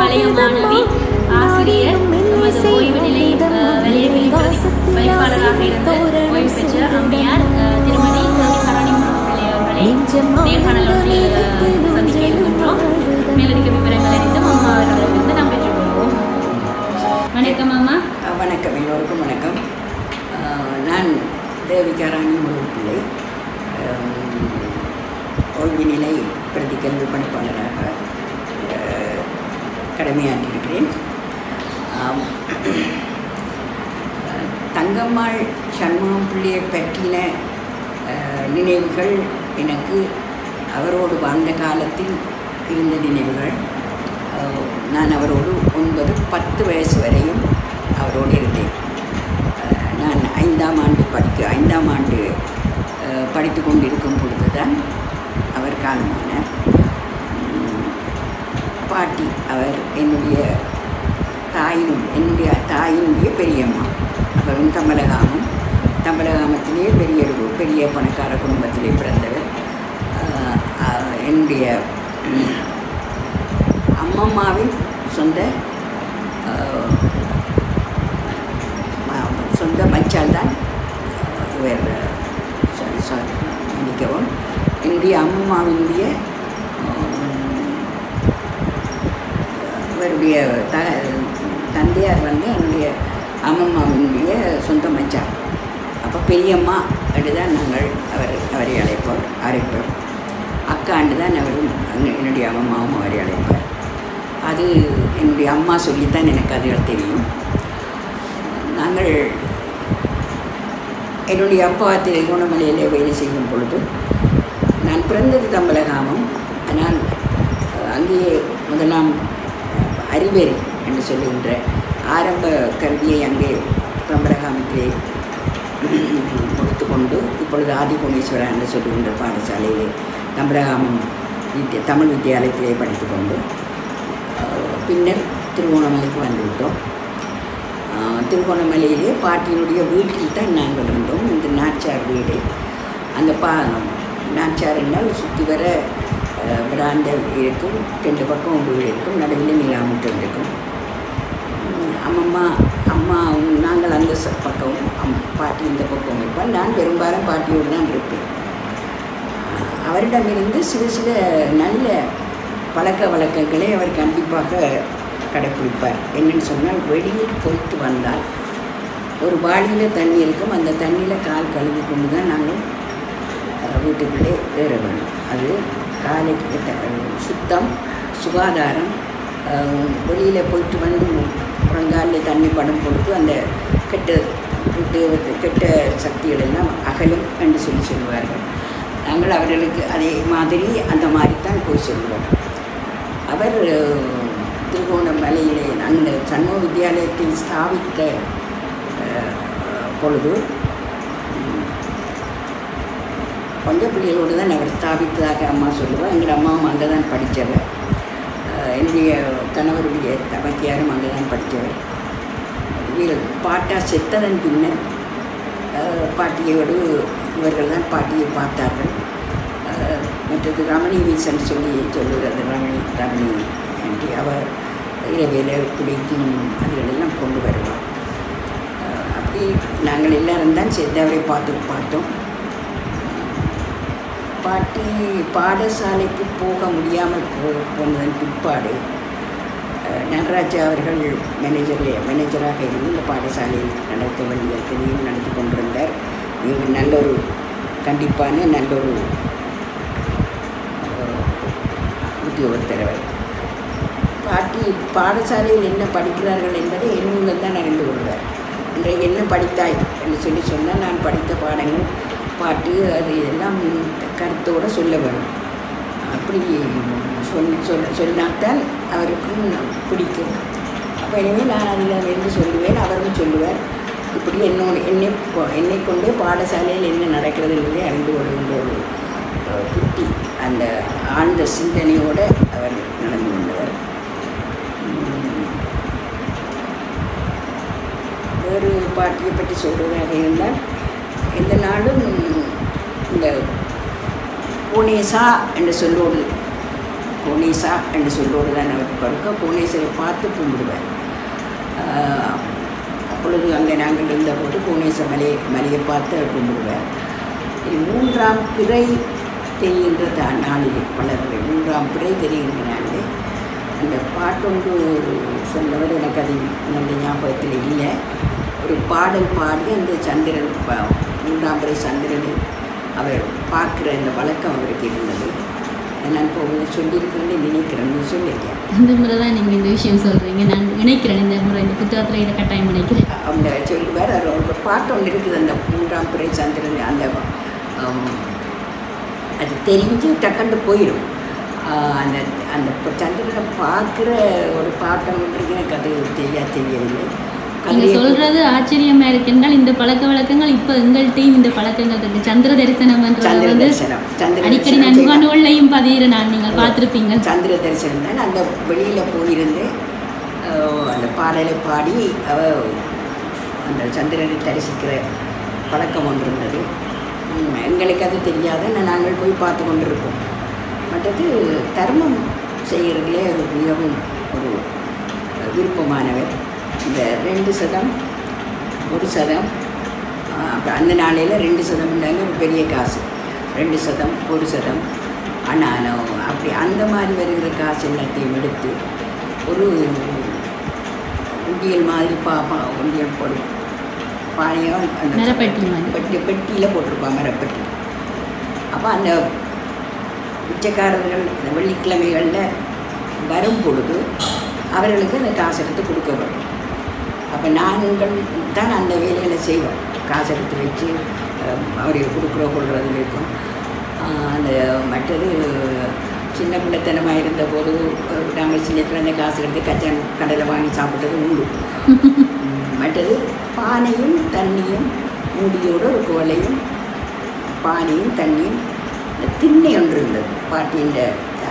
பழைய மாணவி, ஆசிரியர், நமது ஓய்வு நிலை வலியவிலி வைப்பாளராக இருந்து ஓய்வு பெற்ற அம்மையார் திருமதி ஹரணி பிள்ளை அவர்களை நேர்காணல் ஒன்றில் சந்திக்க இருக்கின்றோம். மேலதிக விவரங்கள் அறிந்தும் அம்மா அவர்களிடமிருந்து நாம் பெற்றுக்கொள்வோம். வணக்கம் அம்மா. வணக்கம், எல்லோருக்கும் வணக்கம். நான் தேவிகா ராணி பிள்ளை, ஓய்வு நிலை பிரதி கல்வி பணிப்பாளராக கடமையாற்றியிருக்கிறேன். தங்கம்மாள் சண்முகம் பிள்ளையை பற்றின நினைவுகள் எனக்கு அவரோடு வாழ்ந்த காலத்தில் இருந்த நினைவுகள். நான் அவரோடு 9-10 வயசு வரையும் அவரோடு இருந்தேன். நான் 5ஆம் ஆண்டு படித்து கொண்டிருக்கும் பொழுது தான் அவர் காலமானார். பாட்டி அவர் என்னுடைய தாயினுடைய பெரியம்மா. அவரும் தமிழகாமத்திலே பெரிய பணக்கார குடும்பத்திலே பிறந்தவர். என்னுடைய அம்மம்மாவின் சொந்த மச்சால் தான் இவர் மன்னிக்கவும், என்னுடைய அம்மம்மாவினுடைய இவருடைய தந்தையார் என்னுடைய அம்மம்மாவினுடைய சொந்த மச்சான். அப்போ பெரியம்மா தான் நாங்கள் அவரை அழைப்போம். அக்காண்டு தான் அவரும் என்னுடைய அம்மம்மாவும் அவரை அழைப்பார். அது என்னுடைய அம்மா சொல்லித்தான் எனக்கு அதுகள் தெரியும். நாங்கள் என்னுடைய அப்பா திருகோணமலையிலே வேலை செய்யும் பொழுது, நான் பிறந்தது தமிழகாமம். ஆனால் அங்கேயே முதலாம் அறிவேறி என்று சொல்லுகின்ற ஆரம்ப கல்வியை அங்கே தமிழகாமத்திலே முடித்து கொண்டு இப்பொழுது ஆதிபுவனேஸ்வரா என்று சொல்லுகின்ற பாடசாலையிலே தமிழகாமம் தமிழ் வித்தியாலயத்திலே படித்து கொண்டு பின்னர் திருகோணமலைக்கு வந்துவிட்டோம். திருகோணமலையிலே பாட்டியினுடைய வீட்டில் தான் நாங்கள் இருந்தோம். இந்த நாச்சார் வீடு, அந்த நாச்சார் என்றால் சுற்றி வர பிராண்ட இருக்கும், 2 பக்கம் வீடு இருக்கும், நடுவில் நிலாமுட்டம் இருக்கும். அம்மா நாங்கள் அந்த பக்கம், பாட்டி இந்த பக்கம் இருப்பார். நான் பெரும்பாலும் பாட்டியோடு தான் இருப்பேன். அவரிடமிருந்து சில நல்ல பழக்க வழக்கங்களை அவர் கண்டிப்பாக கடைப்பிடிப்பார். என்னென்னு சொன்னால், வெளியில் போய்ட்டு வந்தால் ஒரு பாடியில் தண்ணி இருக்கும், அந்த தண்ணியில் கால் கழுவி கொண்டு தான் நாங்கள் வீட்டுக்குள்ளே ஏற வேண்டும். அது காலைக்கு சுத்தம், சுகாதாரம். வெளியில் போயிட்டு வந்து புறங்காலில் தண்ணி படம் கொடுத்து அந்த கெட்ட சக்திகள் எல்லாம் அகலும் என்று சொல்லுவார்கள். நாங்கள் அவர்களுக்கு அதே மாதிரி அந்த மாதிரி தான் போய் சொல்லுவோம். அவர் திருகோணமலையிலே அந்த சண்முக வித்தியாலயத்தில் ஸ்தாபித்த பொழுது கொஞ்சம் பிள்ளைகளோடு தான் அவர் ஸ்தாபித்ததாக அம்மா சொல்லுவாள். எங்கள் அம்மாவும் அங்கே தான் படித்தவர். என்னுடைய கணவருடைய தமக்கையாரும் அங்கே தான் படித்தவர். பாட்டா செத்ததன் பின்னர் பாட்டியோடு இவர்கள் தான் பாட்டியை பார்த்தார்கள். மற்றது ரமணி வீசன் சொல்லுகிறது. ரமணி என்று அவர் இரவேல குடிக்கும் அதுகளெல்லாம் கொண்டு வருவார். அப்படி நாங்கள் எல்லாரும் தான் சேர்ந்து அவரை பார்த்தோம். பாட்டி பாடசாலைக்கு போக முடியாமல் போனதன் பிற்பாடு நடராஜா அவர்கள் மேனேஜராக இருந்து இந்த பாடசாலையில் நடத்த வேண்டியதையும் நடத்தி கொண்டிருந்தார். நல்லொரு கண்டிப்பான நல்லொரு உத்தியோகத்தரவர். பாட்டி பாடசாலையில் என்ன படிக்கிறார்கள் என்பதை என் மூலம் தான் அறிந்து கொள்வார். இன்றைக்கு என்ன படித்தாய் என்று சொன்னால், நான் படித்த பாடங்கள் பாட்டு அது எல்லாம் கருத்தோடு சொல்ல வேணும். அப்படி சொன்னால்தான் அவருக்கும் பிடிக்கும். அப்போ எனவே நான் அதில் என்று சொல்லுவேன், அவரும் சொல்லுவார். இப்படி என்னை கொண்டு பாடசாலையில் என்ன நடக்கிறது என்பதை அறிந்து கொள்கின்ற ஒரு புத்தி, அந்த ஆழ்ந்த சிந்தனையோடு அவர் நடந்து கொண்டவர். ஒரு பாட்டியை பற்றி சொல்வதாக இருந்தால், எந்த நாளும் இந்த பூனேசா என்று சொல்லோடு கோணேசா என்று சொல்லோடு தான் அவர் பிறக்க கோணேஸ்வரை பார்த்து கும்பிடுவார். அப்பொழுது அங்கே நாங்கள் இருந்தபோது கோணேச மலையை பார்த்து அவர் கும்பிடுவார். மூன்றாம் பிறை தெரிகின்ற நாளிலே வளர்கிற மூன்றாம் பிறை தெரிகின்ற நாளிலே அந்த பாட்டொன்று சொன்னவர் எனக்கு அது நல்ல ஞாபகத்தில் இல்லை. ஒரு பாடல் பாடி அந்த சந்திரன் மூன்றாம் பிறை சந்திரனை அவர் பார்க்குற அந்த வழக்கம் அவருக்கு இருந்தது. நான் இப்போ சொல்லியிருக்கேன்னு நினைக்கிறேன்னு சொல்லியிருக்கேன். இந்த முறை தான் நீங்கள் இந்த விஷயம் சொல்கிறீங்க. நான் நினைக்கிறேன் இந்த முறை இந்த புத்தகத்தில் இதை கட்டாயம் நினைக்கிறேன். அவங்க சொல்லுவார். அது ஒரு பாட்டு ஒன்று இருக்குது, அந்த மூன்றாம் பிறை சந்திரன். அந்த அது தெரிஞ்சு டக்குன்னு போயிடும். அந்த அந்த சந்திரனை பார்க்குற ஒரு பாட்டம் ஒன்று எனக்கு அது தெரியவில்லை. நீங்கள் சொல்கிறது ஆச்சரியமாக இருக்குன்னால் இந்த பழக்க வழக்கங்கள் இப்போ எங்கள்கிட்டையும் இந்த பழக்கங்கள் இருக்குது. சந்திர தரிசனம் வந்து அடிக்கடி நண்பர்களையும் பதிகிற நான் நீங்கள் பார்த்துருப்பீங்க. சந்திர தரிசனம் தான் அந்த வெளியில் போயிருந்து அந்த பாடலை பாடி அந்த சந்திரனை தரிசிக்கிற பழக்கம் ஒன்று இருந்தது. எங்களுக்கு அது தெரியாத நாங்கள் போய் பார்த்து கொண்டிருப்போம். மற்றது தர்மம் செய்கிறதுலே அது மிகவும் ஒரு விருப்பமானவர். இந்த 2% 1% அந்த நாளையில் 2% ஒரு பெரிய காசு. 2% 1%. ஆனால் அப்படி அந்த மாதிரி வருகிற காசு எல்லாத்தையும் எடுத்து ஒரு உண்டியல் மாதிரி உண்டியல் போடும் பானையும் அந்த பெட்டியில் போட்டிருப்பாங்க, மரப்பெட்டி. அப்போ அந்த பிச்சைக்காரர்கள் இந்த வெள்ளிக்கிழமைகளில் வரும் பொழுது அவர்களுக்கு அந்த காசு எடுத்து கொடுக்க வரும். அப்போ நாங்கள் தான் அந்த வேலைகளை செய்வோம். காசு எடுத்து வச்சு அவருக்கு கொடுக்குற கொள்வது இருக்கும். அந்த மற்றது சின்ன பிள்ளைத்தனமாக இருந்தபோது நாங்கள் சின்னத்தில் அந்த காசு எடுத்து கச்சான் கடையில் வாங்கி சாப்பிட்டது உண்டு. மற்றது பானையும் தண்ணியும் மூடியோடு ஒரு குவளையும் பானையும் தண்ணியும் திண்ணை ஒன்று இருந்தது பாட்டியின்.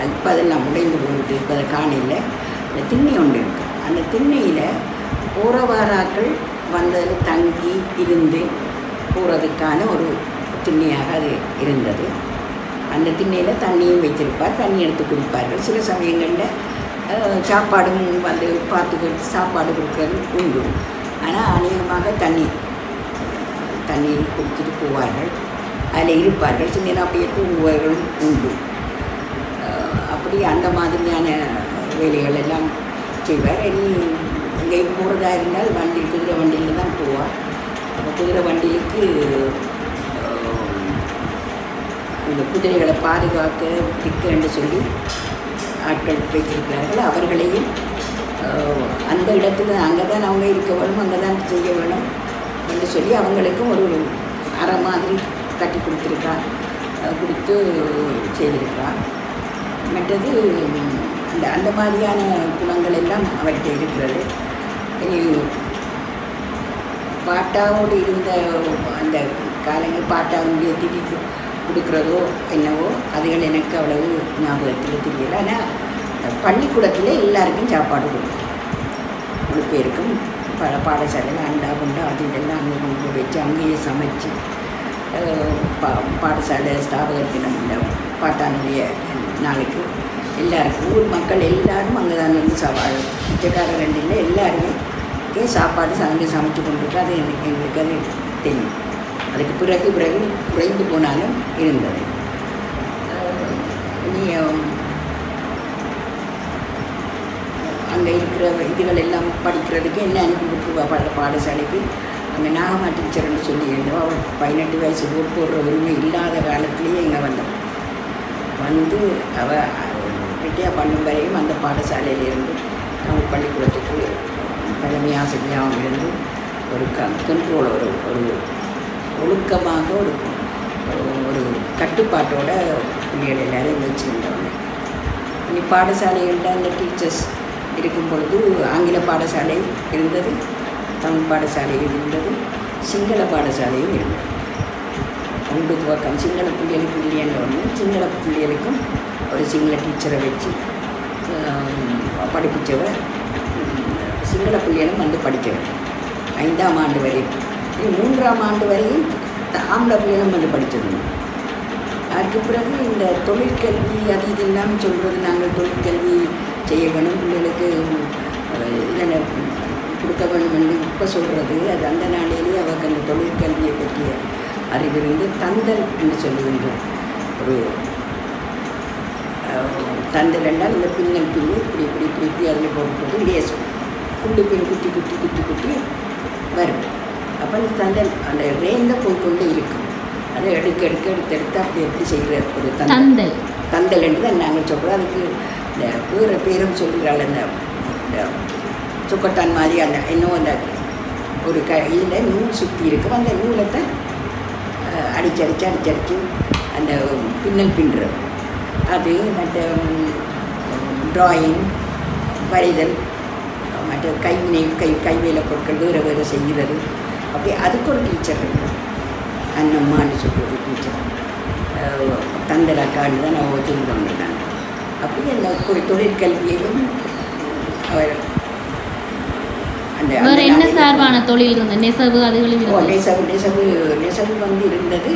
இப்போ அதெல்லாம் உடைந்து போகுது, இப்போ அதை காணையில் இந்த திண்ணை ஒன்று இருக்குது. அந்த திண்ணையில் போகிறவாராக்கள் வந்ததில் தங்கி இருந்து போகிறதுக்கான ஒரு திண்ணையாக அது இருந்தது. அந்த திண்ணையில் தண்ணியும் வைத்திருப்பார், தண்ணி எடுத்து குடிப்பார்கள். சில சமயங்களில் சாப்பாடும் வந்து பார்த்துக்கிட்டு சாப்பாடு கொடுக்குறது உண்டு. ஆனால் அநேகமாக தண்ணி குடிச்சிட்டு போவார்கள், அதில் இருப்பார்கள். சின்ன அப்படியே தூங்குவார்களும் உண்டு. அப்படி அந்த மாதிரியான வேலைகள் எல்லாம் செய்வார். இனி இங்கே போகிறதா இருந்தால் குதிரை வண்டியில் தான் போவார். அப்போ குதிரை வண்டிக்கு அந்த குதிரைகளை பாதுகாக்க என்று சொல்லி ஆட்கள் வைத்திருக்கிறார்கள். அவர்களையும் அந்த இடத்துல அங்கே தான் அவங்க இருக்க வேணும், அங்கே தான் செய்ய வேணும் என்று சொல்லி அவங்களுக்கும் ஒரு அறை மாதிரி கட்டி கொடுத்து செய்திருக்கிறார். மற்றது அந்த மாதிரியான குணங்கள் எல்லாம் அவர்கிட்ட இருக்கிறது. பாட்டாவோடு இருந்த அந்த காலங்கள் பாட்டாவுடைய திதி கொடுக்குறதோ என்னவோ அதுகள் எனக்கு அவ்வளவு ஞாபகத்தில் தெரியலை. ஆனால் பள்ளிக்கூடத்தில் எல்லாருக்கும் சாப்பாடு கொடுக்கும். 3 பேருக்கும் பாடசாலையில் அண்டா குண்டா அது இதெல்லாம் அங்கே வச்சு அங்கேயே சமைச்சு பாடசாலை ஸ்தாபகத்தினம் இந்த பாட்டானுடைய நாளைக்கு எல்லாருக்கும் ஊர் மக்கள் எல்லோரும் அங்கே தான் வந்து பிச்சைக்காரர் ரெண்டில் எல்லாருமே சாப்பாடு சமைச்சு கொண்டிருக்கு. அது எங்களுக்கு அது தெரியும். அதுக்கு பிறகு குறைந்து போனாலும் இருந்தது. அங்கே இருக்கிற இதுகள் எல்லாம் படிக்கிறதுக்கு என்ன அனுப்பி விட்டுருவா பாடசாலைக்கு. அங்கே நாகமா டீச்சர்னு சொல்லி இருந்தோம். அவள் 18 வயசு ஓட்டு போடுற உரிமை இல்லாத காலத்துலேயே இங்கே வந்தோம். வந்து அவள் ரிட்டையர் பண்ணும் வரையும் அந்த பாடசாலையிலிருந்து தமிழ் பள்ளிக்கூடத்துக்கு தலைமை ஆசிரியராகவும் இருந்து ஒரு கண்ட்ரோல் ஒரு ஒழுக்கமாக ஒரு கட்டுப்பாட்டோட பிள்ளைகள் எல்லாரையும் வச்சுருந்தவங்க. இனி பாடசாலைகளில் அந்த டீச்சர்ஸ் இருக்கும் பொழுது ஆங்கில பாடசாலை இருந்தது, தமிழ் பாடசாலையும் இருந்தது, சிங்கள பாடசாலையும் இருந்தது. 2 பக்கம் சிங்கள பிள்ளைகளுக்கு இல்லைன்னு ஒன்று, சிங்கள பிள்ளைகளுக்கும் ஒரு சிங்கள டீச்சரை வச்சு படிப்பிச்சவர். சிங்கள பிள்ளைகளும் வந்து படித்தவர் 5ஆம் ஆண்டு வரையும். 3ஆம் ஆண்டு வரையும் ஆம்பளை பிள்ளைகளும் வந்து படித்தது. அதுக்கு பிறகு இந்த தொழிற்கல்வி அது இதெல்லாம் சொல்கிறது, நாங்கள் தொழிற்கல்வி செய்ய வேணும் பிள்ளைகளுக்கு இல்லைன்னா கொடுக்க வேணும் என்று இப்போ சொல்கிறது. அது அந்த நாளிலேயே அவருக்கு அந்த தொழிற்கல்வியை பற்றிய அறிவிலிருந்து தந்தல் என்று சொல்லுகின்றோம். ஒரு தந்தல் என்றால் இந்த பின்னல் பின்னி இப்படி இப்படி இப்படி இப்படி அதில் போட்டு லேஸ் குண்டு பின் குட்டி குட்டி குட்டி குட்டி வரும். அப்போ அந்த தந்தல் அந்த ரேஞ்சில் போய்கொண்டே இருக்கும். அதை எடுக்க எடுக்க எடுத்து அப்படி எப்படி செய்கிற ஒரு தந்தல் தந்தல் என்று தான் நாங்கள் சொல்கிறோம். அதுக்கு இந்த வேறு பேரும் சொல்கிறாள். அந்த சுக்கட்டான் மாதிரி அந்த இன்னும் அந்த ஒரு இதில் நூல் சுற்றி இருக்கும். அந்த நூலை தான் அடிச்சு அந்த பின்னல் பின்னுறது. அது மற்ற ட்ராயிங் வரைதல், மற்ற கைவேலை பொருட்கள் வேறு வேறு செய்கிறது. அப்படி அதுக்கு ஒரு டீச்சர் இருக்கும், அண்ணம்மான்னு சொல்கிறது டீச்சர். தந்தலாக்கான்னு தான் நான் சொல்லிட்டு நான். அப்படி அந்த தொழிற்கல்வியையும் அவர் அந்த என்ன சார்பான தொழில் இருந்தது? நெசவு அதுகளும் நெசவு வந்து இருந்தது.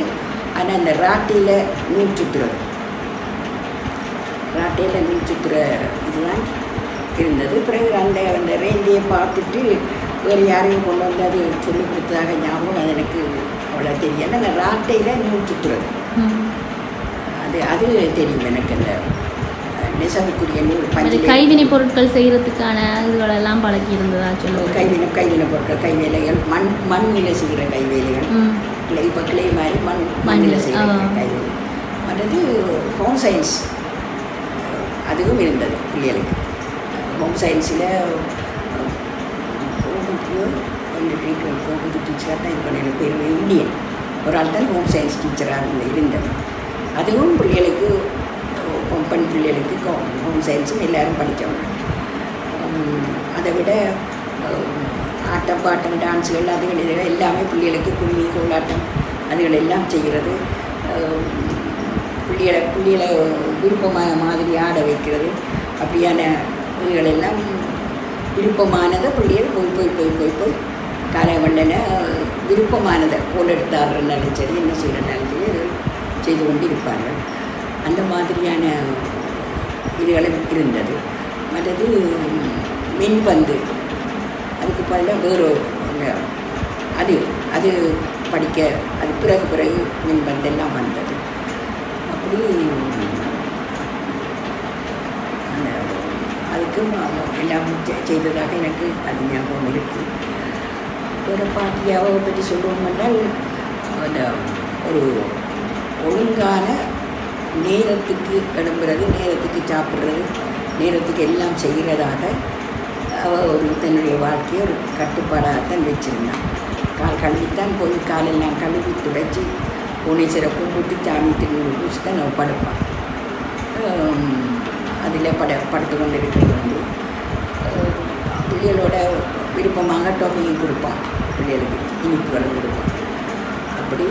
ஆனால் அந்த ராட்டையில் மீன் சுற்றுறது, ராட்டையில் மீன் சுற்றுற இதுதான் இருந்தது. பிறகு அந்த ரேஞ்சியை பார்த்துட்டு வேறு யாரையும் கொண்டு வந்து அது சொல்லிக் கொடுத்ததாக ஞாபகம் அது எனக்கு அவ்வளோ தெரியல. அந்த ராட்டையில் மீன் சுற்றுறது அது தெரியும் எனக்கு. அந்த நெசவுக்குரிய நூல் பஞ்சு கைவினை பொருட்கள் செய்கிறதுக்கான இதுகளெல்லாம் பழக்கி இருந்ததா சொல்லுவோம். கைவினை பொருட்கள், கைவேலைகள், மண்ணில் செய்கிற கைவேலைகள், இப்போ கிளை மாதிரி மண்ணில் செய்கிற கைவேலை. மற்றது ஹோம் சயின்ஸ் அதுவும் இருந்தது பிள்ளைகளுக்கு. ஹோம் சயின்ஸில் கோபுது டீச்சராக தான் இப்போ எனக்கு பேர் இந்தியன் ஒரு ஆள் தான் ஹோம் சயின்ஸ் டீச்சராக இருந்தது. அதுவும் பிள்ளைகளுக்கு, பெண் பிள்ளைகளுக்கு ஹோம் சயின்ஸும் எல்லோரும் படித்தவங்க. அதை விட ஆட்டம் பாட்டம் டான்ஸுகள் அதுகள் இதெல்லாம் எல்லாமே பிள்ளைகளுக்கு கும்மி கோலாட்டம் அதுகள் எல்லாம் செய்கிறது. பிள்ளைகளை விருப்பமான மாதிரி ஆட வைக்கிறது. அப்படியான இதுகளெல்லாம் விருப்பமானதை பிள்ளைகள் போய் காலவண்டனை விருப்பமானதை கோல் எடுத்தாடுறனாலும் சரி, என்ன செய்கிறனாலும் சரி செய்து கொண்டு இருப்பார்கள். அந்த மாதிரியான இதுகளும் இருந்தது. மற்றது மின்பந்து, அதுக்கு பதிலாக வேறு அது படிக்க அது பிறகு மின்பந்தெல்லாம் வந்தது. அப்படி அந்த அதுக்கும் எல்லாம் செய்ததாக எனக்கு அது ஞாபகம் இருக்குது. வேறு பாட்டியாவை பற்றி சொல்லுவோம் என்றால் அந்த ஒரு ஒழுங்கான நேரத்துக்கு எழும்புறது, நேரத்துக்கு சாப்பிட்றது, நேரத்துக்கு எல்லாம் செய்கிறதாக அவள் ஒரு தன்னுடைய வாழ்க்கையை ஒரு கட்டுப்பாடாகத்தான் வச்சுருந்தான். கழுவித்தான் போய் காலெல்லாம் கழுவி துடைச்சி புனீஸ்வரை கும்பிட்டு சாமி திரும்பி பூசி தான் நம்ம படுப்பான். அதில் படுத்து கொண்டு இருக்கிறது வந்து பிள்ளைகளோட விருப்பமாக டோஃபியும் கொடுப்பான், பிள்ளைகளுக்கு இனிப்புகளும் கொடுப்பான். அப்படி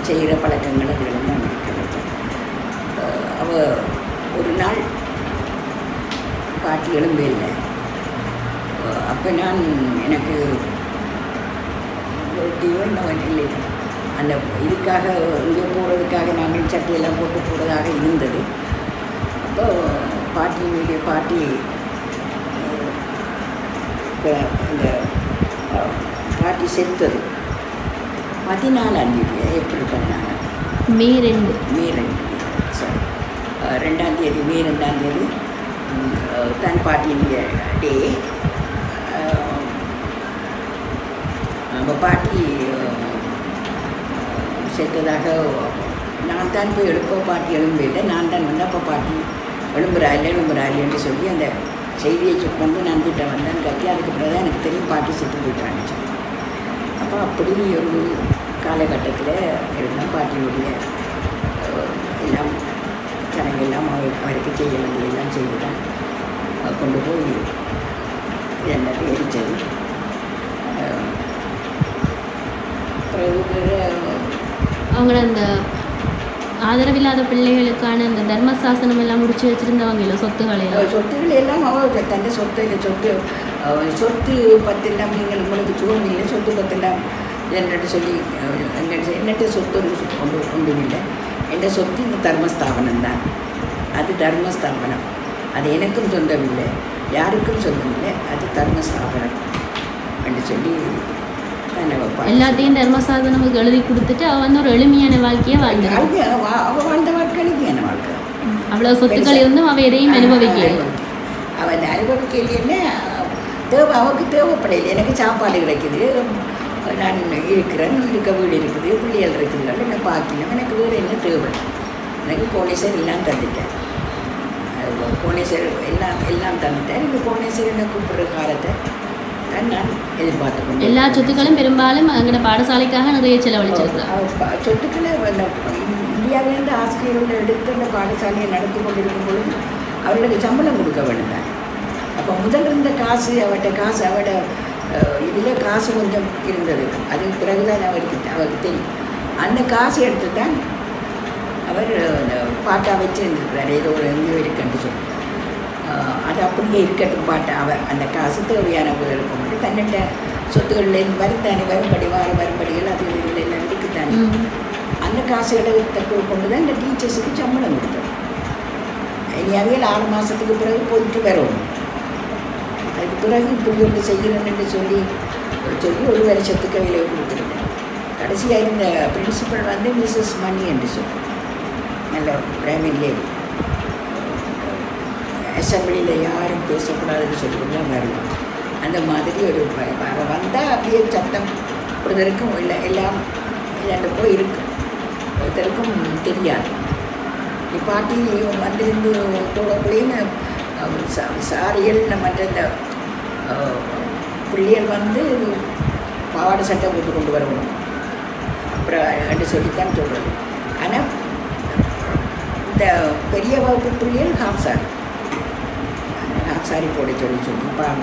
செய்கிற பழக்கங்கள் அதுகளெல்லாம் இருக்கிறது. அவள் ஒரு நாள் பாட்டி எழும்பே இல்லை. அப்போ நான் எனக்கு இல்லை அந்த இதுக்காக இங்கே போகிறதுக்காக நாங்கள் சட்டையெல்லாம் போட்டு போகிறதாக இருந்தது. அப்போ பாட்டியினுடைய பாட்டி இந்த பாட்டி செத்தது 14ஆம் தேதி ஏப்ரல் 14 மே 2 மே 2ஆம் தேதி மே 2ஆம் தேதி தான் பாட்டியினுடைய டே. நம்ம பாட்டி செத்ததாக நான் தான் போய் எழுப்ப பாட்டி எழும்பில்லை, நான் தான் வந்து அப்போ பாட்டி எழும்புறாயில்லைன்னு சொல்லி அந்த செய்தியை வந்து நான் கிட்ட வந்தேன் கட்டி. அதுக்கு பிறகு தான் எனக்கு தெரியும் பாட்டி செத்து போயிட்டான்னு சொல்லி. அப்போ அப்படி ஒரு காலகட்டத்தில் இருந்தால் பாட்டியுடைய எல்லாம் சடங்கெல்லாம் அவருக்கு செய்ய வேண்டியெல்லாம் செய்துதான் கொண்டு போய் என்னது எரிச்சது. அவங்கள அந்த ஆதரவில்லாத பிள்ளைகளுக்கான அந்த தர்மசாசனம் எல்லாம் முடிச்சு வச்சுருந்தவங்கள சொத்துக்கள் எல்லாம் அவள் தன் சொத்து பத்தெல்லாம் நீங்கள் உங்களுக்கு சுகம் இல்லை, சொத்து பத்தெல்லாம் என்னட்டு சொல்லி என்னட்டு சொத்து ஒன்றும் இல்லை. എൻ്റെ சொத்து இந்த தர்மஸ்தாபனம் தான். அது தர்மஸ்தாபனம். அது எனக்கும் சொந்தமில்லை, யாருக்கும் சொந்தமில்லை. அது தர்மஸ்தாபனம் என்று சொல்லி எல்லாத்தையும் தர்மசாதனமுக்கு எழுதி கொடுத்துட்டு அவள் வந்து ஒரு எளிமையான வாழ்க்கையை வாழ்ந்தாள். அவள் வாழ்ந்த வாழ்க்கை எளிமையான வாழ்க்கை. அவ்வளோ சொத்துக்கள் இருந்தும் அவள் எதையும் அனுபவிக்கல. அவன் அனுபவிக்கலைன்னா அவளுக்கு தேவைப்படையில. எனக்கு சாப்பாடு கிடைக்குது, நான் இருக்கிறேன், இருக்க வீடு இருக்குது, பிள்ளைகள் இருக்குதுகள், என்ன பார்க்கணும், எனக்கு வீடு என்ன தேவை. எனக்கு கோணேஸ்வர் எல்லாம் தந்துட்டேன். கோணேஸ்வர் எல்லாம் தந்துட்டேன். எனக்கு கோணேஸ்வர் என்ன கூப்பிடுற காலத்தை நான் எதிர்பார்த்துக்கொண்டேன். எல்லா சொத்துக்களும் பெரும்பாலும் எங்களோட பாடசாலைக்காக நிறைய செலவழிச்சிருக்கலாம். சொத்துக்களை இந்தியாவிலேருந்து ஆசிரியர்கள் எடுத்து அந்த பாடசாலையை நடத்தி கொண்டிருக்கும் பொழுது அவர்களுக்கு சம்பளம் கொடுக்க வேண்டாம். அப்போ முதல் இருந்த காசு அவட இதில் காசு கொஞ்சம் இருந்தது. அது பிறகுதான் அவருக்கு தெரியும். அந்த காசு எடுத்து தான் அவர் பாட்டா வச்சு இருந்திருக்கிறார். ஏதோ ஒரு எங்கேயோ இருக்குன்னு சொல்லி அது அப்படியே இருக்கட்டும் பாட்டா. அவர் அந்த காசு தேவையான போயிருக்க மட்டும் தன்னிட்ட சொத்துக்களில் வருந்தானே வரும்படி வரும்படிகள் அது இதில் எல்லாம் இருக்குத்தானே. அந்த காசுகளை கொண்டு தான் இந்த டீச்சர்ஸுக்கு சம்பளம் கொடுத்தோம். இனி அவையில் 6 மாதத்துக்கு பிறகு போயிட்டு வரும். அதுக்கு பிறகு இப்படி ஒன்று செய்கிறேன்னு சொல்லி 1 வருஷத்துக்கு விலை கொடுத்துருக்கேன். கடைசியாக இருந்த பிரின்சிபல் வந்து மிஸ்ஸஸ் மணி என்று சொல்லி நல்ல பிரைமரி லேடி. அசம்பிளியில் யாரும் பேசக்கூடாதுன்னு சொல்லிட்டுலாம் வருவாங்க. அந்த மாதிரி ஒரு வந்தால் அப்படியே சத்தம் ஒருத்தருக்கும் எல்லாம் போய் இருக்கும், ஒருத்தருக்கும் தெரியாது. பாட்டி வந்திருந்து தோடக்குள்ளேன்னு சாரியல் மற்ற இந்த பிள்ளைகள் வந்து பாவாடை சட்டை போட்டு கொண்டு வரணும் அப்புறம் என்று சொல்லித்தான் சொல்கிறது. ஆனால் இந்த பெரிய வகுப்பு பிள்ளைகள் ஹாஃப் சாரி போட சொல்லி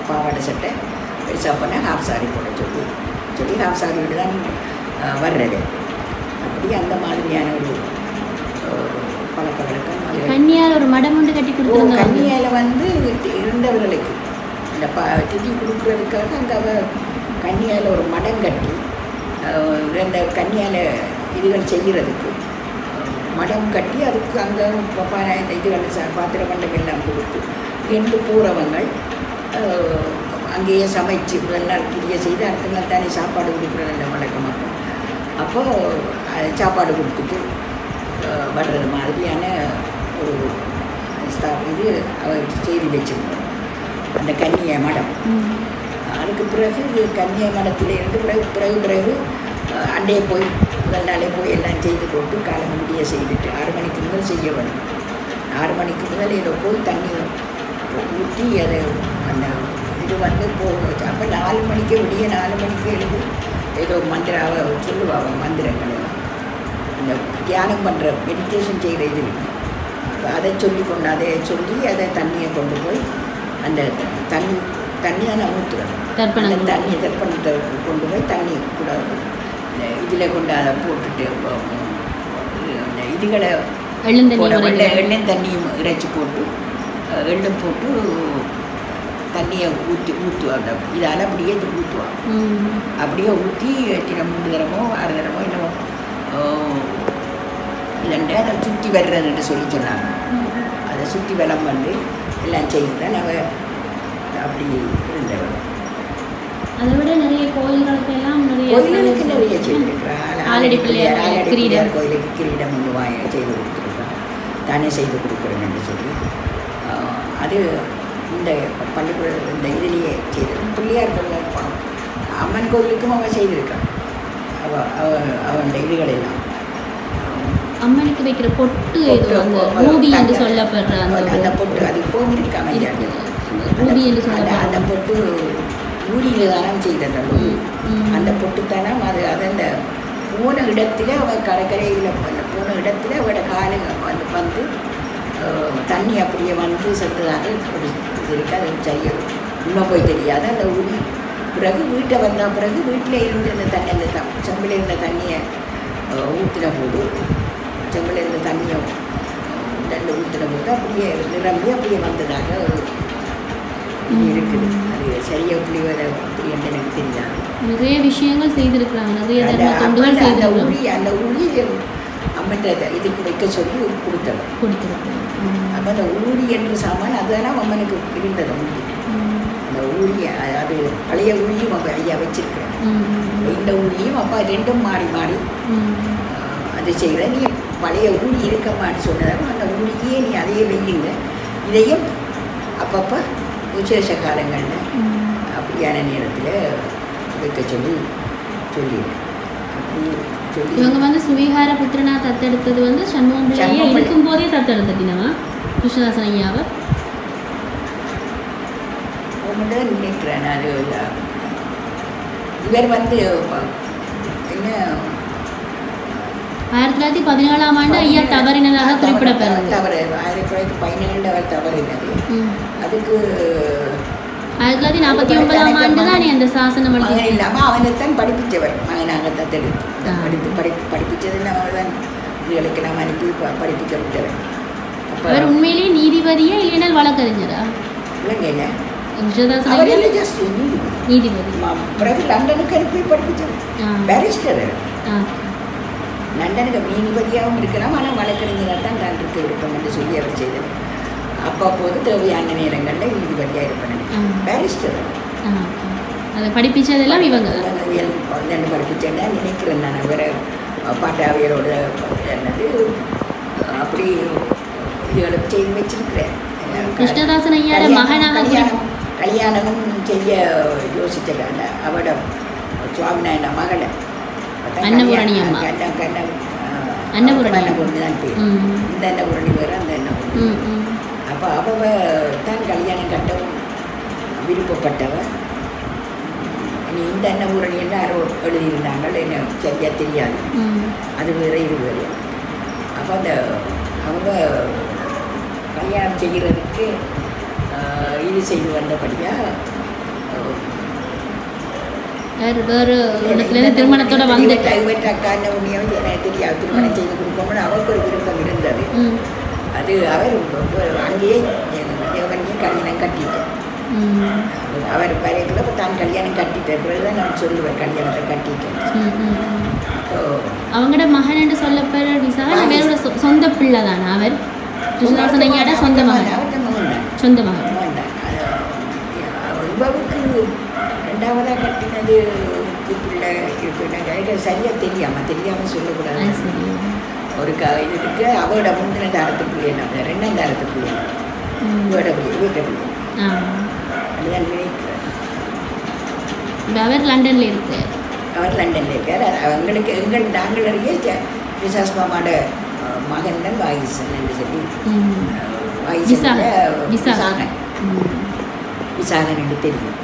பாவாடை சட்டை பெருசாக போனால் ஹாஃப் சாரி போட சொல்லி ஹாஃப் சாரியோடு தான் வர்றது. அப்படி அந்த மாதிரியான ஒரு பழக்க வழக்கம். கன்னியால் ஒரு மடம் ஒன்று கட்டி கொடுத்துருங்க. கன்னியால் வந்து இருந்தவர்களுக்கு இந்த திதி கொடுக்குறதுக்காக அங்கே கன்னியால் ஒரு மடம் கட்டி இந்த கன்னியால் இதுகள் செய்கிறதுக்கு மடம் கட்டி அதுக்கு அங்கே இந்த இதுகள் பாத்திர மண்டம் எல்லாம் கொடுத்து எண்டு போகிறவங்கள் அங்கேயே சமைச்சு முதல் நாள் கிரியை செய்து அடுத்த நாள் தானே சாப்பாடு கொடுக்குறது வழக்கமாக. அப்போது சாப்பாடு கொடுத்துட்டு வர்றது மாதிரியான ஒரு இது அவர் செய்து வச்சுருந்தோம் அந்த கன்னிய மடம். அதுக்கு பிறகு கன்னிய மடத்திலேருந்து பிறகு அண்டையே போய் முதல் நாளே போய் எல்லாம் செய்து போட்டு காலம் முடிய செய்துட்டு 6 மணிக்கு முதல் செய்ய வேணும். 6 மணிக்கு முதல் ஏதோ போய் தண்ணி ஊற்றி அது அந்த இது வந்து போகணும். அப்போ 4 மணிக்கு விடிய 4 மணிக்கு எழுதி ஏதோ மந்திராவை சொல்லுவாங்க, மந்திரங்கள் எல்லாம் அந்த தியானம் பண்ணுற மெடிடேஷன் செய்கிற இது அதை சொல்லி அதை தண்ணியை கொண்டு போய் அந்த தண்ணி தான் ஊற்றுறோம். அந்த தண்ணியை தர்ப்பணத்தை கொண்டு போய் தண்ணி கூட இதில் கொண்டு அதை போட்டுட்டு அந்த இதுகளை எண்ணெய் தண்ணியும் இறைச்சி போட்டு எள்ளும் போட்டு தண்ணியை ஊற்றுவாங்க. இதால் அப்படியே ஊற்றுவாங்க. அப்படியே ஊற்றி 3 தரமோ 6 தரமோ என்னமோ இல்லைண்டு அதை சுற்றி வர்றதுன்னு சொன்னாங்க. அதை சுற்றி வளம் வந்து எல்லாம் செய்து தான் அவள் அப்படி இருந்தவள். அதை விட நிறைய கோயில்களுக்கு நிறைய செய்திருக்கிறாள். ஆலடி பிள்ளையார் கோயிலுக்கு கிரீடம் ஒன்று செய்து கொடுத்துருக்கான், தானே செய்து கொடுக்குறேன்னு சொல்லி. அது இந்த பள்ளிக்கூட இந்த இதுலேயே செய்து பிள்ளையார் கோயில் அம்மன் கோயிலுக்கும் அவள் செய்திருக்கான். அவன் இதுகள் எல்லாம் அம்மனுக்கு வைக்கிற பொட்டு ரூபி என்று சொல்லப்படுற அந்த பொட்டு அது இப்போவும் இருக்காம ரூபி என்று சொல்ல அந்த பொட்டு ஊரியில் தானே செய்தது. அந்த பொட்டுத்தனம் அது அந்த போன இடத்துல அவள் கடற்கரையில் போன இடத்துல அவளோட காலு வந்து தண்ணி அப்படியே வந்து சென்றதாக ஒரு இது இருக்குது. அது சரியாக இன்னும் போய் தெரியாது. அந்த ஊரி பிறகு வீட்டை வந்த பிறகு வீட்டில் இருந்து அந்த தண்ணி அந்த செம்பில் இருந்த தண்ணியை ஊற்றின போது செம்பில் இருந்த தண்ணியை ஊற்றின போது அப்படியே நிரம்பி அப்படியே வந்ததாக ஒரு இருக்குது. அது சரியாக எப்படி வர அப்படி என்று எனக்கு தெரியாது. நிறைய விஷயங்கள் செய்திருக்கிறாங்க, நிறைய தொண்டுகள் செய்திருக்கிறாங்க. அந்த ஊழி அம்மன் இதுக்கு வைக்க சொல்லி கொடுத்துருக்கேன். அப்போ அந்த ஊழி என்று சாமான் அதுதான் அம்மனுக்கு இருந்தது. அந்த ஊழி அது பழைய ஊழியும் அப்போ ஐயா வச்சிருக்கிறேன். இந்த ஊழியும் அப்பா ரெண்டும் மாறி மாறி அது செய்கிற. நீ பழைய ஊழி இருக்கமான்னு சொன்னதாலும் அந்த ஊழியே நீ அதையே வையுங்க, இதையும் அப்பப்போ விசேஷ காலங்களில் அப்படியான நேரத்தில் வைக்க சொல்லியிருக்கேன். அப்படி சொல்லி இவங்க வந்து சுவீகார புத்திரனா தத்தெடுத்தது வந்து சண்முகம் பிள்ளையே இருக்கும் போதே தத்தெடுத்துட்டினவா கிருஷ்ணதாசன் ஐயாவை நினைக்கிறேன். அது இவர் வந்து என்ன 1917ஆம் ஆண்டு ஐயா தவறினதாக குறிப்பிடப்படுகிறது. தவறு 1917 அவர் தவறினது. அதுக்கு 1949ஆம் ஆண்டு தான் அந்த சாசனம் இல்லாமல் அவனைத்தான் படிப்பிச்சவர். மகனாக தத்தெடுத்து படிப்பிச்சதுன்னு அவர் தான் இதுகளுக்கு நாம் அனுப்பி படிப்பிக்க விட்டவர். அவர் உண்மையிலேயே நீதிபதியா இல்லைன்னா வழக்கறிஞரா? இல்லைங்க, நீதிபதி. பிறகு லண்டனுக்கு அனுப்பி படிப்பிச்சவர், பேரிஸ்டர். லண்டனுக்கு நீதிபதியாகவும் இருக்கலாம், ஆனால் வழக்கறிஞராக தான் நான் இருக்க விருப்பம் என்று சொல்லி அவர் செய்தார். அப்போது தேவையான நேரங்களில் நீதிபதியாக இருப்பேன், பேரிஸ்டர். அதை படிப்பிச்சதெல்லாம் இவங்க ரெண்டு படிப்பிச்சேன்னா நினைக்கிறேன். நான் வேறு பாட்டாவியலோட என்னது அப்படி இதுகளை செய்து வச்சிருக்கிறேன். கிருஷ்ணதாசன் ஐயாட மகனாக கல்யாணமும் செய்ய யோசிச்சிருக்காங்க. அவட சுவாமிநாயன மகளை அன்னபூரணி அம்மா, அன்னபூரணி தான் பேர். இந்த அன்னபூரணி வேறு அந்த அன்னபூரணி. அப்போ அவ தான் கல்யாணம் கட்டவும் விருப்பப்பட்டவ. நீ இந்த அன்னபூரணி என்று யாரோ எழுதியிருந்தாங்க, என்ன சரியாக தெரியாது. அது வேறு இது வேறு. அப்போ அந்த அவங்க கல்யாணம் செய்கிறதுக்கு இது செய்து வந்தபடியாக திருமணத்தோட வந்து அக்கா உண்மையாக எனக்கு தெரியாது. திருமணம் செய்து கொடுக்கணும்னு அவருக்கு ஒரு விருப்பம் இருந்தது. அது அவர் அங்கேயே கல்யாணம் கட்டிட்டேன். அவர் வரைக்குள்ள தான் கல்யாணம் கட்டிட்டேன். பிறகுதான் நான் சொல்லுவேன் கல்யாணத்தை கட்டிட்டேன். அவங்களோட மகன் என்று சொல்லப்படுற விசாரணை அவரோட சொந்த பிள்ளை தானே? அவர் கிருஷ்ணதாசன் ஐயாட சொந்த மகன், சொந்த மகன். இவருக்கு ரெண்டாவதாக கட்டினது பிள்ளை இருக்கு, சரியாக தெரியாமல் சொல்லக்கூடாது. ஒரு இது இருக்கு. அவரோட முந்தின தாரத்து பிள்ளை, நம்ம ரெண்டாம் தாரத்து பிள்ளை, இவரோட பிள்ளை, வீட்டை பிள்ளை. அதுதான் நினைக்கிறேன். அவர் லண்டனில் இருக்கு. அவர் லண்டனில் இருக்கார். அவங்களுக்கு நாங்கள் அறிய விசாஸ் மாமாவோட மகன் தான் வாயிசன் என்று சொல்லி விசாகன் என்று தெரியும்.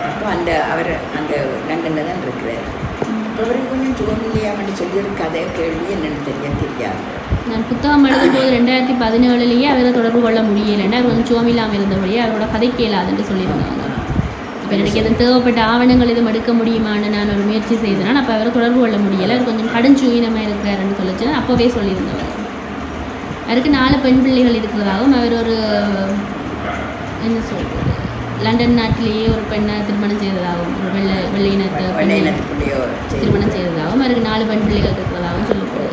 அப்போ அவர் அந்த லண்டனில் தான் இருக்கிறார். அவருக்கு கொஞ்சம் சுகமில்லையாமட்டு சொல்லி ஒரு கதை கேள்வி என்னென்னு தெரியாது. நான் புத்தகம் எழுதும் போது 2017 அவரை தொடர்பு கொள்ள முடியலைன்னா அவர் கொஞ்சம் சுகமில்லாமல் இருந்தபடியே அவரோட கதை கேளாதுன்னு சொல்லியிருந்தாங்க. இப்போ எனக்கு எதுவும் தேவைப்பட்ட ஆவணங்கள் எதுவும் எடுக்க முடியுமான்னு நான் ஒரு முயற்சி செய்தேன். அப்போ அவரை தொடர்பு கொள்ள முடியலை. அவர் கொஞ்சம் கடுஞ்சுயினமாக இருக்கிறாருன்னு சொல்லிச்சு அப்போவே சொல்லியிருந்தவர். அவருக்கு 4 பெண் பிள்ளைகள் இருக்கிறதாகவும் அவர் ஒரு என்ன சொல்கிறது லண்டன் நாட்டிலேயே ஒரு பெண்ணை திருமணம் செய்ததாகவும் ஒரு வெள்ளையினத்தை திருமணம் செய்ததாகவும் அவருக்கு 4 பெண் பிள்ளைகள் இருக்கிறதாகவும் சொல்லப்படுது.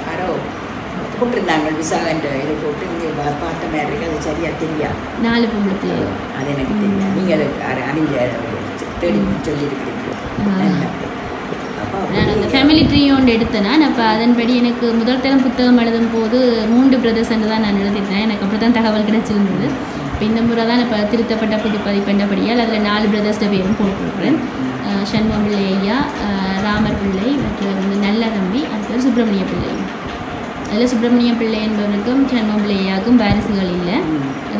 யாரோ போட்டிருந்தாங்க விசாகன்ற இதை போட்டு இங்கே பார்த்த மாதிரி அது சரியாக தெரியாது. 4 பொம்பளை பிள்ளைகள் அது எனக்கு தெரியாது. நீங்கள் அதை அறிஞ்ச தேடி சொல்லியிருக்கிறீங்க. நான் அந்த ஃபேமிலி ட்ரீ ஒன்று எடுத்தேன். அப்போ அதன்படி எனக்கு முதல் தரம் புத்தகம் எழுதும் போது 3 பிரதர்ஸ் தான் நான் எழுதிட்டேன். எனக்கு அப்படி தான் தகவல் கிடைச்சிருந்தது. இப்போ இந்த முறை தான் இப்போ திருத்தப்பட்ட புது பதிப்பெண்டபடியால் அதில் 4 பிரதர்ஸ்ட பேரும் போட்டுருக்குறேன். சண்முகம் பிள்ளை ஐயா, ராமர் பிள்ளை, மற்றவர் வந்து நல்ல தம்பி, அடுத்தவர் சுப்பிரமணிய பிள்ளை. அதில் சுப்பிரமணிய பிள்ளை என்பவருக்கும் சண்முகம் பிள்ளை ஐயாவுக்கும் வாரிசுகள் இல்லை.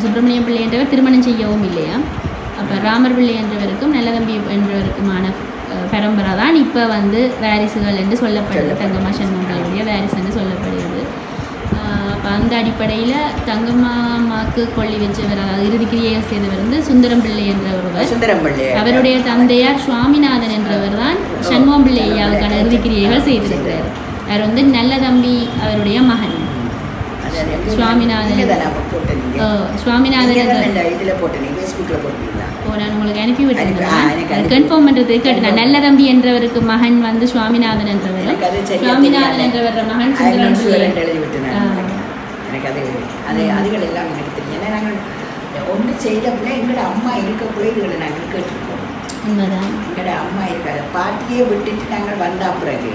சுப்பிரமணிய பிள்ளை என்றவர் திருமணம் செய்யவும் இல்லையா. அப்போ ராமர் பிள்ளை என்றவருக்கும் நல்ல தம்பி என்றவருக்குமான பரம்பரை தான் இப்போ வந்து வாரிசுகள் என்று சொல்லப்படுது. தங்கம்மா சண்முகங்களுடைய வாரிசு என்று சொல்லப்படுகிறது. அப்போ அந்த அடிப்படையில் தங்கம்மாவுக்கு கொள்ளி வச்சவர், அதாவது இறுதிக்கிரியை செய்தவர் வந்து சுந்தரம் பிள்ளை என்றவர். அவருடைய தந்தையார் சுவாமிநாதன் என்றவர் தான் சண்முகம் பிள்ளை ஐயாவுக்கான இறுதிக்கிரியைகள் செய்திருக்கிறார். அவர் வந்து நல்ல தம்பி அவருடைய மகன் சுவாமிநாதன் சுவாமிநாதன் இதில் போட்டேன் ஃபேஸ்புக்கில் போட்டீங்களா? நான் உங்களுக்கு அனுப்பி விட்டேன் கன்ஃபார்ம் பண்ணுறதுக்கு கேட்டேன். நல்ல தம்பி என்றவருக்கு மகன் வந்து சுவாமிநாதன் என்றவர், சுவாமிநாதன் என்றவர மகன் எழுதி விட்டேன். எனக்கு அதுகள் எல்லாம் எனக்கு தெரியும். ஏன்னா நாங்கள் ஒன்று செய்தப்பல எங்களோட அம்மா இருக்கக்குள்ள இதுகளை நாங்கள் கேட்டிருக்கோம். உண்மைதான். எங்களோட அம்மா இருக்காது, பாட்டியே விட்டுட்டு நாங்கள் வந்தா பிறகு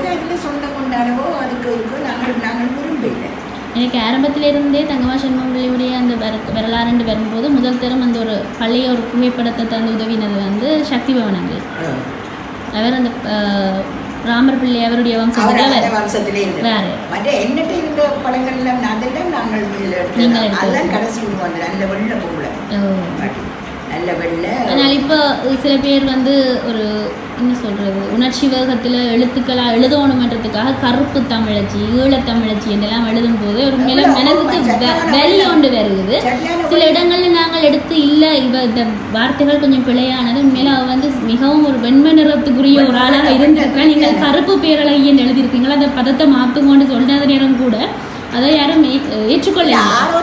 அதில் சொந்தம் கொண்டாடவோ அதுக்கு இருக்கும் நாங்கள் விரும்பல. எனக்கு ஆரம்பத்திலிருந்தே தங்கம்மா சண்முகம்பிள்ளையுடைய அந்த வரலாறுண்டு வரும்போது முதல் தரம் அந்த ஒரு பழைய ஒரு புகைப்படத்தை தந்து உதவினது வந்து சக்தி பவனங்கள். அவர் அந்த ராமர் பிள்ளை அவருடைய வம்சத்திலே வேறு மற்ற என்னட்ட இருந்த படங்கள்லாம் அதெல்லாம் நாங்கள் அதெல்லாம் கடைசி வந்து நல்ல வெள்ள பொங்கலை நல்ல வெள்ள. ஆனால் இப்போ சில பேர் வந்து ஒரு என்ன சொல்கிறது உணர்ச்சி வேகத்தில் எழுத்துக்களாக எழுதணுமன்றதுக்காக கருப்பு தமிழச்சி ஈழத்தமிழச்சி என்றெல்லாம் எழுதும் போது ஒரு மேலே மனதுக்கு வெளி ஒன்று வருகிறது. சில இடங்களில் நாங்கள் எடுத்து இல்லை இந்த வார்த்தைகள் கொஞ்சம் பிழையானது, உண்மையில அவள் வந்து மிகவும் ஒரு வெண்மை நிறத்துக்குரிய ஒரு ஆளாக இருந்திருக்கா. நீங்கள் கருப்பு பேரழகின்னு எழுதியிருக்கீங்களா, அந்த பதத்தை மாற்றுங்கன்னு சொல்லாத நேரம் கூட அதை யாரும் ஏற்றுக்கொள்ள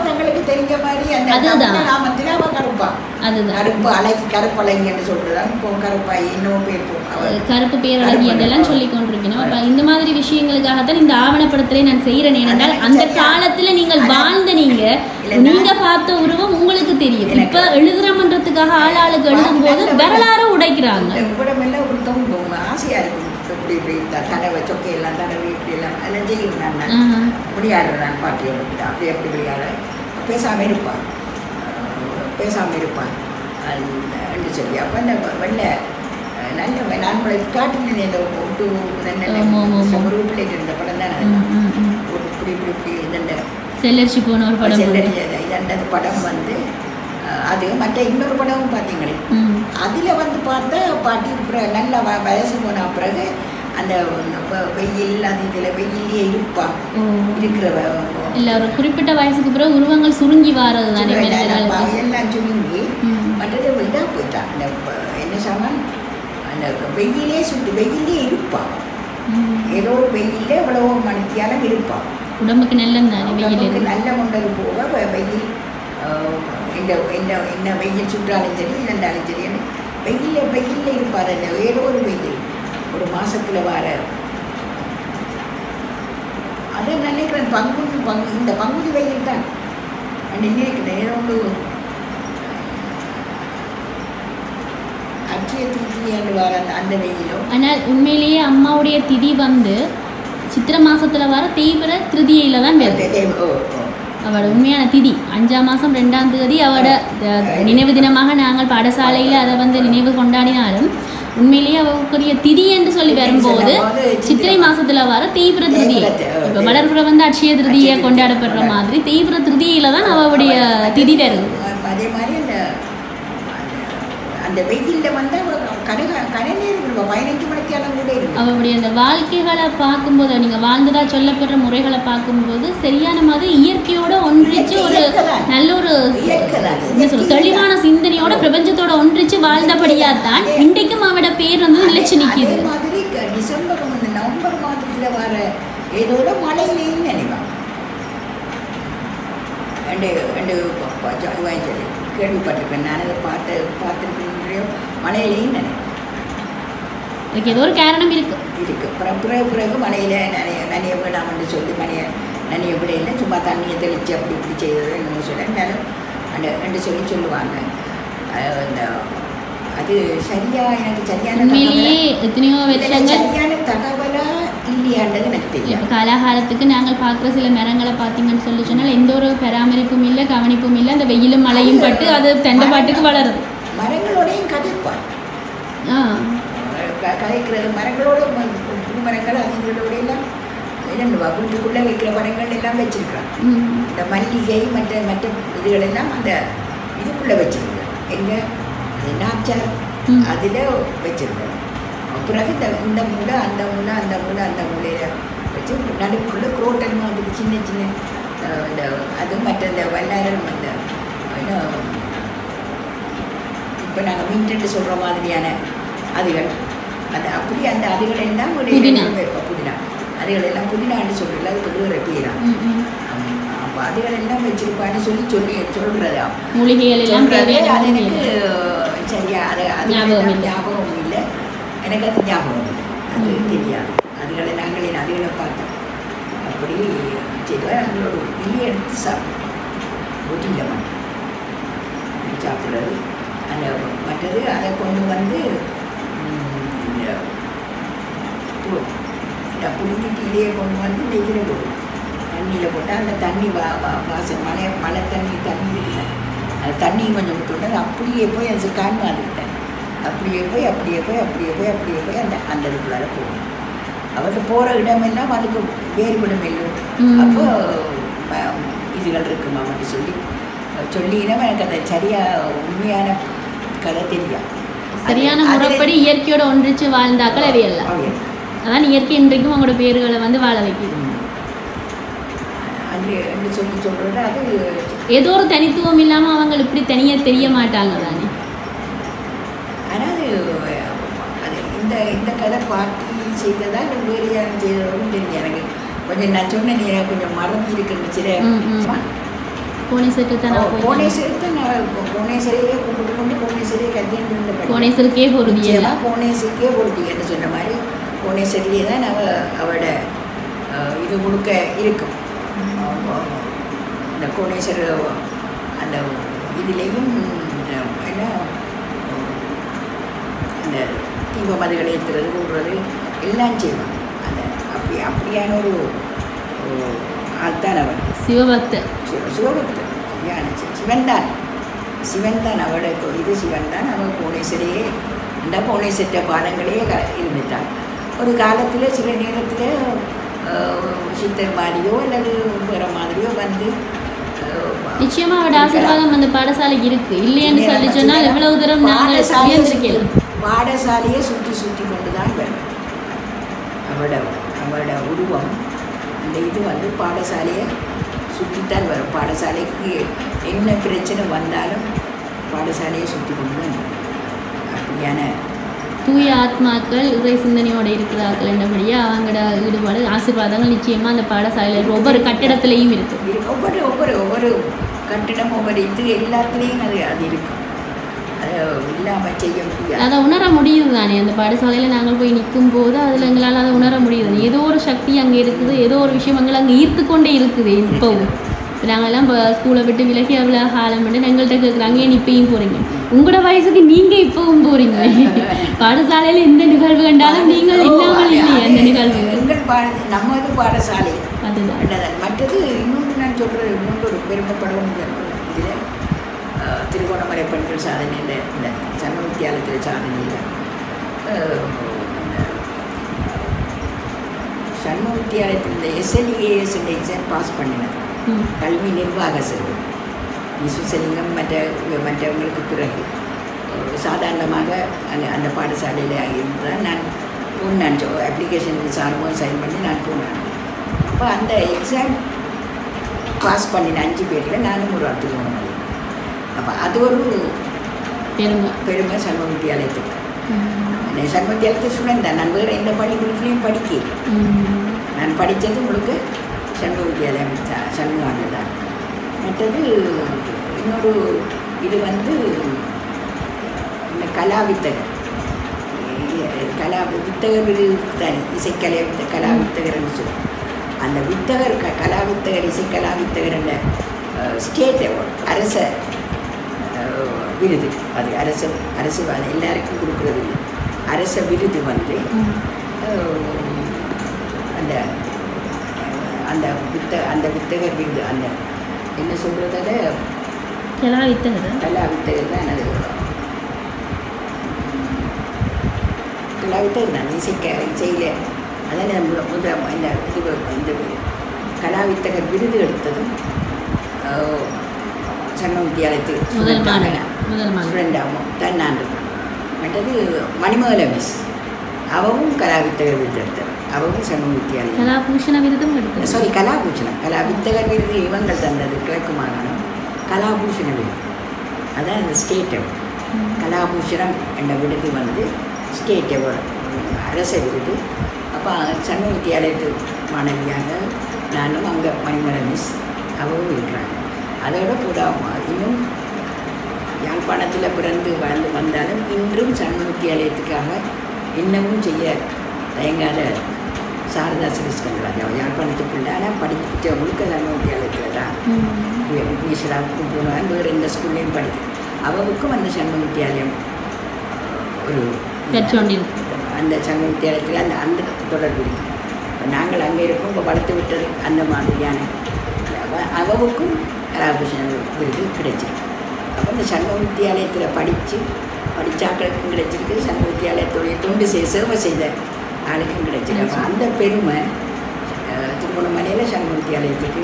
தங்களுக்கு தெரிஞ்ச மாதிரி அதுதான் கருப்பு பேரழகி என்றெல்லாம் சொல்லி கொண்டிருக்கணும். அப்ப இந்த மாதிரி விஷயங்களுக்காகத்தான் இந்த ஆவணப்படத்திலே நான் செய்யறேன். ஏனென்றால் அந்த காலத்துல நீங்கள் வாழ்ந்த நீங்க பார்த்த உருவம் உங்களுக்கு தெரியும். இப்ப எழுதுற மன்றத்துக்காக ஆளாளுக்கு எழுதும் போது வரலாறு உடைக்கிறாங்க. ஆசையா இருக்கும் தடவை சொக்கையெல்லாம் தடவை இப்படி எல்லாம் எல்லாம் செய்யும். விளையாடுறான் பாட்டியோட அப்படி எப்படி விளையாட பேசாமல் இருப்பான் என்று சொல்லி அப்போ இந்த வெள்ள நல்ல நான் காட்டுனேன் இந்த ஒட்டு ஒரு பிள்ளைட்டு இருந்த படம் தான் இப்படி இப்படி இப்படி இந்த செல்லரிச்சு போன ஒரு படம் இந்த படம் வந்து அது மற்ற இன்னொரு படமும் பார்த்தீங்களே அதில் வந்து பார்த்தா பாட்டி நல்ல வயசு போன பிறகு அந்த வெயில் அது இதில் வெயிலே இருப்பான் இருக்கிற இல்லை ஒரு குறிப்பிட்ட வயசுக்கு பிறகு உருவங்கள் சுருங்கி வாரது தானே எல்லாம் சுருங்கி மற்றது இதாக போயிட்டான். அந்த என்ன சாமான் அந்த வெயிலே வெயிலே இருப்பான். ஏதோ ஒரு வெயிலே எவ்வளவோ மணித்தியாலும் இருப்பான். உடம்புக்கு நல்ல தானே நல்ல கொண்டது போக வெயில் என்ன வெயில் சுற்றாலும் சரி இரண்டாலும் சரி வெயிலில் இருப்பார். அந்த ஏதோ ஒரு வெயில் ஒரு மாசத்துல வர அதை நினைக்கிறேன் இந்த பங்குனி வெயில் தான் நினைக்கிறேன். ஏதோ ஒன்று அட்சய திருத்தியாண்டு வர அந்த வெயிலும். ஆனால் உண்மையிலேயே அம்மாவுடைய திதி வந்து சித்திர மாசத்துல வர தீவிர திருதியில தான் அவட உண்மையான திதி 5ஆம் மாதம் 2ஆம் தேதி அவட நினைவு தினமாக நாங்கள் பாடசாலையில் அதை வந்து நினைவு கொண்டாடினாலும் உண்மையிலேயே அவருக்குரிய திதி என்று சொல்லி வரும்போது சித்திரை மாசத்துல வர தீவிர திருதி. இப்போ வளர்ப்புற வந்து அட்சய திருதியை கொண்டாடப்படுற மாதிரி தீவிர திருதியில தான் அவருடைய திதி வருது. அதே மாதிரி அந்த வெயிலில் வந்து அவருடைய அந்த வாழ்க்கைகளை பார்க்கும்போது நீங்கள் வாழ்ந்ததா சொல்லப்படுற முறைகளை பார்க்கும்போது சரியான மாதிரி இயற்கையோட ஒன்றிச்சு ஒரு நல்ல ஒரு என்ன சொல்ற தெளிவான சிந்தனையோட பிரபஞ்சத்தோட ஒன்றிச்சு வாழ்ந்தபடியாத்தான் இன்றைக்கும் அவரோட பேர் வந்து நிலைச்சு நிற்கிது. டிசம்பர் நவம்பர் மாதத்தில் வர ஏதோட மழையிலேயும் நினைவாங்க கேள்விப்பட்டிருக்கேன். நான் அதை பார்த்துருக்கேன் மழையிலையும் நினைக்கிறேன். அதுக்கு ஏதோ ஒரு காரணம் இருக்கு. பிறகு மழையில் நனைய விடாமன்னு சொல்லி நனைய விடையில சும்மா தண்ணியை தெளித்து அப்படி இப்படி செய்தது என்னமோ சொல்ல அந்த சொல்லுவாங்க. அந்த அது சரியா எனக்கு சரியான தகவலா இல்லையான்றது எனக்கு தெரியும். காலாகாலத்துக்கு நாங்கள் பார்க்குற சில மரங்களை பார்த்தீங்கன்னு சொல்லி சொன்னால் எந்த ஒரு பராமரிப்பும் இல்லை கவனிப்பும் இல்லை. அந்த வெயிலும் மழையும் பட்டு அது தண்டை பாட்டுக்கு வளருது. மரங்களோடையும் கதைப்பான் கதைக்கிறது மரங்களோட மரங்கள் அதுகளோடையெல்லாம் இரண்டு வீட்டுக்குள்ளே வைக்கிற மரங்கள் எல்லாம் வச்சிருக்கிறான். இந்த மல்லிகை மற்ற இதுகளெல்லாம் அந்த இதுக்குள்ளே வச்சிருக்கிறேன். எங்கள் நாச்சார் அதில் வச்சிருக்கிறோம். பிறகு இந்த மூளை அந்த மூலையில் வச்சு நடுக்குள்ளே குரோட்டன் மாதிரி சின்ன இந்த அது மற்ற இந்த வல்லாரம் அந்த இப்போ நாங்கள் மீன்ட்டு சொல்கிற மாதிரியான அதுகள் அது அப்படி அந்த அதுகள் எல்லாம் ஒரு புதினா அதுகளெல்லாம் புதினான்னு சொல்லல, அதுக்கு வேறு பேரான். அப்போ அதுகளெல்லாம் வச்சிருப்பான்னு சொல்லி சொல்கிறதா மூலிகைகள் எல்லாம் அது எனக்கு சரியா அது ஞாபகம் இல்லை, எனக்கு அது ஞாபகம் இல்லை, அது தெரியாது. அதுகளை நாங்களே அதுகளை பார்த்தோம். அப்படி சரி அவங்களோட வெளியே எடுத்து ஒட்டில மாட்டோம் சாப்பிட்றது. அந்த மற்றது அதை கொண்டு வந்து புளிஞ்சிட்டு இலையை கொண்டு வந்து நெய்யில் போடும், தண்ணியில் போட்டால் அந்த தண்ணி வாசம் மழை தண்ணி இருக்குது, அந்த தண்ணியும் கொஞ்சம் விட்டு அப்படியே போய் அது காண்பாதுக்கிட்டேன், அப்படியே போய் அந்த இதுக்குள்ளார போகும். அவருக்கு போகிற இடமெல்லாம் அதுக்கு வேறுபடும் இல்லை. அப்போ இதுகள் இருக்குமா அப்படின்னு சொல்லினா எனக்கு அந்த சரியாக உண்மையான கதை தெரியாது. சரியான முறைப்படி இயற்கையோட ஒன்றிச்சு வாழ்ந்தாக்கள் அவையெல்லாம். அதான் இயற்கை இன்றைக்கும் அவங்களோட பேர்களை வந்து வாழ வைக்குது. அது சொல்கிறது அது ஏதோ ஒரு தனித்துவம் இல்லாமல் அவங்க இப்படி தனியாக தெரிய மாட்டாங்க தானே. ஆனால் அது இந்த கதை பாட்டி செய்ததா இல்லை வேறு யாரும் செய்ததும் தெரியும் எனக்கு. கொஞ்சம் நான் சொன்னேன் எனக்கு கொஞ்சம் மறந்து இருக்குன்னு சில கோணேஸ்வரத்தை தான் கோணேஸ்வரையே கூப்பிட்டு கொண்டு கோணேஸ்வரியை கல்யாணம் கோணேஸ்வருக்கே பொருதியா கோணேஸ்வருக்கே பொருத்தின்னு சொன்ன மாதிரி கோணேஸ்வரியே தான் அவளோட இது முழுக்க இருக்கும். அந்த கோணேஸ்வரர் அந்த இதுலேயும் என்ன அந்த தீப மதுகளை ஏற்றுறது கூடுறது எல்லாம் செய்வான். அந்த அப்படியான ஒரு ஆள்தான் அவன் சிவபக்தர். சிவன் தான் அவட இது சிவன் தான். அவன் கோணேஸ்வரியே அந்த கோணேஸ்வர பாடங்களே இருந்துட்டான். ஒரு காலத்தில் சில நேரத்தில் சித்தர் மாதிரியோ அல்லது வேற மாதிரியோ வந்து நிச்சயமா அவட ஆசீர்வாதம் அந்த பாடசாலைக்கு இருக்கு. இல்லைன்னு சொல்லி சொன்னால் எவ்வளவு தூரம் பாடசாலையை சுற்றி கொண்டு தான் வரும். அவட உருவம் அந்த இது வந்து பாடசாலையை சுற்றித்தான் வரும். பாடசாலைக்கு என்ன பிரச்சனை வந்தாலும் பாடசாலையை சுற்றி கொண்டு தான் வரும். அப்படியான தூய ஆத்மாக்கள் இறை சிந்தனையோடு இருக்கிறார்கள் என்றபடியாக அவங்களோட ஈடுபாடு ஆசீர்வாதங்கள் நிச்சயமாக அந்த பாடசாலையில் ஒவ்வொரு கட்டிடத்துலேயும் இருக்குது. ஒவ்வொரு கட்டிடம் ஒவ்வொரு இது எல்லாத்துலேயும் அது இருக்கும். அதை இல்லாமல் செய்ய முடியாது. அதை உணர முடியுது தானே. அந்த பாடசாலையில் நாங்கள் போய் நிற்கும் போது அதில் எங்களால் அதை உணர முடியுது. ஏதோ ஒரு சக்தி அங்கே இருக்குது, ஏதோ ஒரு விஷயம் எங்களை அங்கே ஈர்த்து கொண்டே இருக்குது. இப்போவும் இப்போ நாங்கள்லாம் இப்போ ஸ்கூலை விட்டு விலகி அவ்வளோ காலம் பண்ணி எங்கள்கிட்ட கேட்குறாங்க, ஏன் இப்பயும் போகிறீங்க? உங்களோட வயசுக்கு நீங்கள் இப்போவும் போகிறீங்க. பாடசாலையில் எந்த நிகழ்வு கண்டாலும் நீங்கள் இல்லாமல் இல்லையே அந்த நிகழ்வுகள். நமது பாடசாலை அதுதான். மற்றது இன்னொன்று நான் சொல்கிறது இன்னொன்று ஒரு பெருமைப்படவும் இதில் திருகோணமலை பெண்கள் சாதனையில் இந்த சம வித்தியாலயத்தில் சாதனையில் சண்ம வித்தியாலயத்தில் இந்த SLEAS எக்ஸாம் பாஸ் பண்ணினது கல்வி நிர்வாக சேவை விசுவலிங்கம் மற்றவங்களுக்கு பிறகு சாதாரணமாக அந்த பாடசாலையில் இருந்தால் நான் போனேன். அப்ளிகேஷன் சார்பாக சைன் பண்ணி நான் போனேன். அப்போ அந்த எக்ஸாம் பாஸ் பண்ணின 5 பேரில் நானும் ஒரு திருகோணமலை. அப்போ அது ஒரு பெருமை சண்ம வித்தியாலயத்துக்கு. சண்ம வித்தியாலயத்தை ஸ்டூடெண்ட் தான். நான் வேறு எந்த பள்ளிக்கூடத்துலையும் படிக்கல. நான் படித்தது முழுக்க சண்ம வித்தியாலயம் சண்முகாண்டில் தான். மற்றது இன்னொரு இது வந்து இந்த கலாவித்தகர் வித்தகர் தானே இசைக்கலை கலாவித்தகர்னு சொல்லுவோம். அந்த வித்தகர் கலாவித்தகர் இசைக்கலாவித்தகர் என்ற ஸ்டேட் அவார்டு அரச விருது. அது அரசு எல்லாருக்கும் கொடுக்குறது இல்லை. அரச விருது வந்து அந்த அந்த வித்தகர் விருது அந்த என்ன சொல்கிறது கலாவித்தகர் தான். அது கலாவித்தகர் தான் இசையில் அதான் இந்த கலாவித்தகர் விருது எடுத்ததும் சண்ம வித்தியாலயத்துக்கு ஸ்டூடெண்டாகவும் தான் நான் இருக்கேன். மற்றது மணிமேகலை மிஸ் அவவும் கலாவித்தகர் விருது எடுத்தவர். அவவும் சண்ம வித்தியாலயம் கலாபூஷண விருதும் எடுத்தது. சாரி கலாபூஷணம் கலாவித்தகர் விருது இவங்கள் தந்தது கிழக்கு மாகாணம். கலாபூஷண விருது அதான் இந்த ஸ்டேட் அவார்டு. கலாபூஷணம் என்ற விருது வந்து ஸ்டேட் அவார்டு அரச விருது. அப்போ சண்முக வித்தியாலயத்து மாணவியாக நானும் அங்கே மணிமலை மிஸ் அவரும் இருக்கிறாங்க. அதோட கூட இன்னும் யாழ்ப்பாணத்தில் பிறந்து வளர்ந்து வந்தாலும் இன்றும் சண்முக வித்தியாலயத்துக்காக இன்னமும் செய்ய தயங்காத சாரதா சிறிஸ்கந்தராஜா யாழ்ப்பாணத்துக்குள்ள. ஆனால் படித்த முழுக்க சண்முக வித்தியாலயத்தில் தான் விக்னேஸ்வராவுக்கு போனாலும் வேறு எந்த ஸ்கூல்லையும் படிக்கும். அவருக்கும் அந்த சண்முக வித்தியாலயம் ஒரு அந்த சண்முக வித்தியாலயத்தில் அந்த தொடர்பு இருக்குது. இப்போ நாங்கள் அங்கே இருக்கோம், இப்போ வளர்த்து விட்டது அந்த மாதிரியான அவருக்கும் கலாபூஷண விருது கிடைச்சிருக்கு. அப்போ இந்த சண்முக வித்தியாலயத்தில் படித்தாக்களுக்கும் கிடைச்சிருக்கு, சண்முக வித்தியாலயத்துடைய தொண்டு சேவை செய்த ஆளுக்கும் கிடைச்சிருக்கு. அப்போ அந்த பெருமை திருகோணமலையில் சண்முக வித்தியாலயத்துக்கு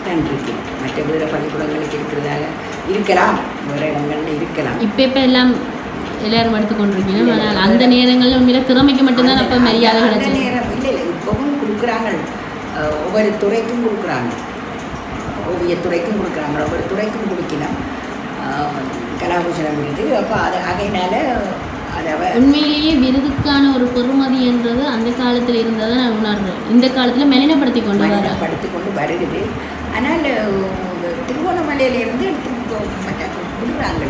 தான் இருக்கு. மற்ற வேறு பள்ளிக்கூடங்களுக்கு இருக்கிறதாக இருக்கலாம், வேறு இடங்கள்ல இருக்கலாம். இப்போ எல்லாம் எல்லாரும் எடுத்துக்கொண்டிருக்கீங்க. ஆனால் அந்த நேரங்களில் உண்மையில திறமைக்கு மட்டும்தான் அப்போ மரியாதை கிடைச்சது. நேரம் இல்லை இப்போவும் கொடுக்குறாங்க, ஒவ்வொரு துறைக்கும் கொடுக்குறாங்க, ஓவியத்துறைக்கும் கொடுக்குறாங்க, ஒவ்வொரு துறைக்கும் கொடுக்கலாம் கலாபூஷண விருது. அப்போ அதனால உண்மையிலேயே விருதுக்கான ஒரு பெருமதி என்றது அந்த காலத்தில் இருந்ததை நான் உணர்றேன். இந்த காலத்தில் மெலினப்படுத்தி கொண்டு வருகிறது. ஆனால் திருகோணமலையிலேருந்து எடுத்து கொடுக்குறாங்க.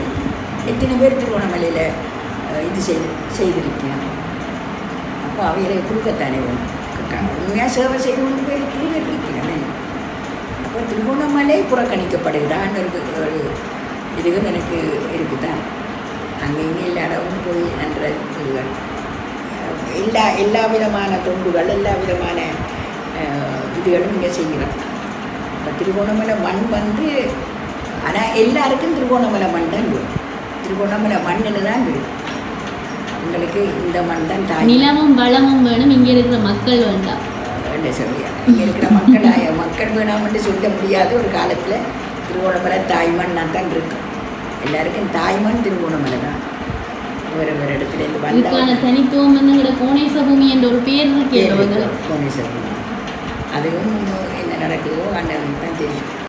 எத்தனை பேர் திருகோணமலையில் இது செய்திருக்கேன். அப்போ அவைகளை கொடுக்கத்தானே வேணும். உண்மையாக சேவை செய்து கொண்டு போய் திருவிக்கிறேன். அப்போ திருகோணமலை புறக்கணிக்கப்படுகிறான்னு ஒரு இதுவும் எனக்கு இருக்குதான். அங்கே இங்கே எல்லா இடமும் போய் என்ற இதுகள் எல்லா விதமான தொண்டுகள் எல்லா விதமான இதுகளும் இங்கே செய்கிறோம். இப்போ திருகோணமலை மண் வந்து ஆனால் எல்லாருக்கும் திருகோணமலை மண் தான் வரும். திருகோணமலை மண்ணில் தான் வரும். உங்களுக்கு இந்த மண் தான் தாய். நிலமும் வளமும் வேணும், இங்கே இருக்கிற மக்கள் வேண்டாம் என்ன சொல்லியா? இங்கே இருக்கிற மக்கள் வேணாம்னு சொல்ல முடியாது. ஒரு காலத்தில் திருகோணமலை தாய்மண்ணாக தான் இருக்கும். எல்லாருக்கும் தாய்மண் திருகோணமலை தான். வேறு வேறு இடத்துலேருந்து வந்து தனித்துவம் வந்து கோணேச பூமி என்ற ஒரு பேர் இருக்கு. கோணேச பூமி அதுவும் என்ன நடக்குதோ அண்ணனுக்கு தான் தெரியும்.